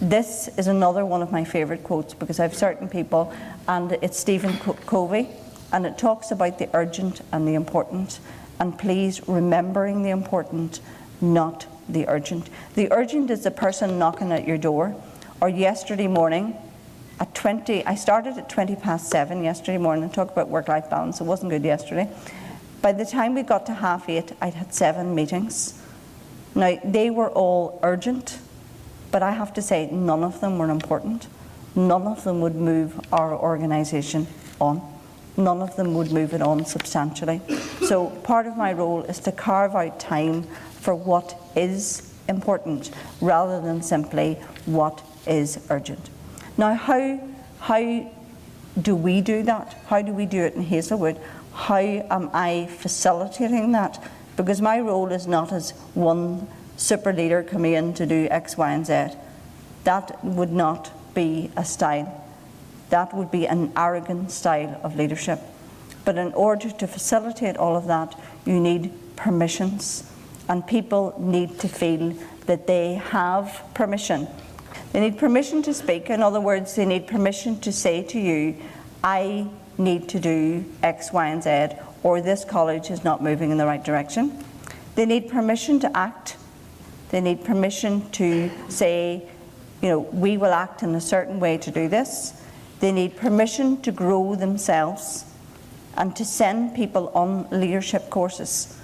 This is another one of my favourite quotes, because I have certain people, and it's Stephen Covey, and it talks about the urgent and the important, and please remembering the important, not the urgent. The urgent is the person knocking at your door. Or yesterday morning at I started at 7:20 yesterday morning and talked about work-life balance. It wasn't good yesterday. By the time we got to 8:30, I'd had 7 meetings. Now, they were all urgent, but I have to say none of them were important. None of them would move our organisation on. None of them would move it on substantially. So part of my role is to carve out time for what is important rather than simply what is urgent. Now, how do we do that? How do we do it in Hazelwood? How am I facilitating that? Because my role is not as one super leader coming in to do X, Y, and Z. That would not be a style. That would be an arrogant style of leadership. But in order to facilitate all of that, you need permissions. And people need to feel that they have permission. They need permission to speak. In other words, they need permission to say to you, I need to do X, Y, and Z, or this college is not moving in the right direction. They need permission to act. They need permission to say, we will act in a certain way to do this. They need permission to grow themselves and to send people on leadership courses,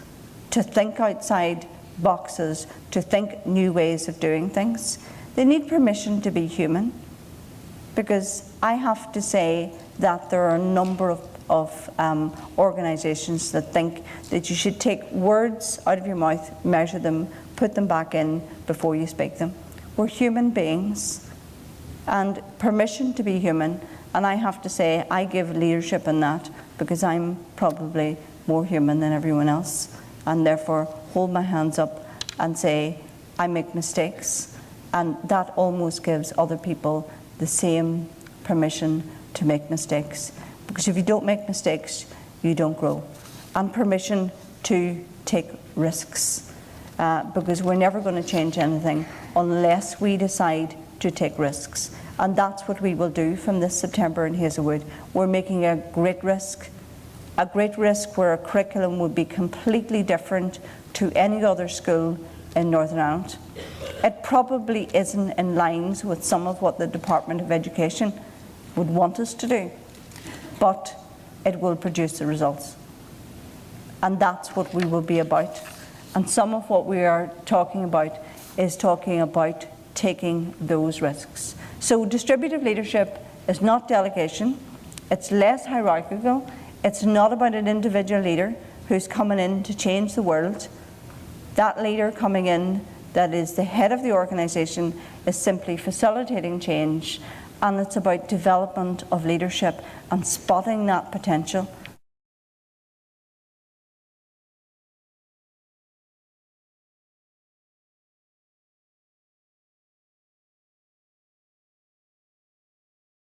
to think outside boxes, to think new ways of doing things. They need permission to be human, because I have to say that there are a number of organisations that think that you should take words out of your mouth, measure them, put them back in before you speak them. We're human beings, and permission to be human, and I have to say I give leadership in that because I'm probably more human than everyone else, and therefore hold my hands up and say I make mistakes, and that almost gives other people the same permission to make mistakes, because if you don't make mistakes, you don't grow. And permission to take risks, because we're never going to change anything unless we decide to take risks. And that's what we will do from this September in Hazelwood. We're making a great risk where a curriculum would be completely different to any other school in Northern Ireland. It probably isn't in lines with some of what the Department of Education would want us to do, but it will produce the results. And that's what we will be about. And some of what we are talking about is talking about taking those risks. So distributive leadership is not delegation, it's less hierarchical, it's not about an individual leader who's coming in to change the world. That leader coming in that is the head of the organisation is simply facilitating change, and it's about development of leadership and spotting that potential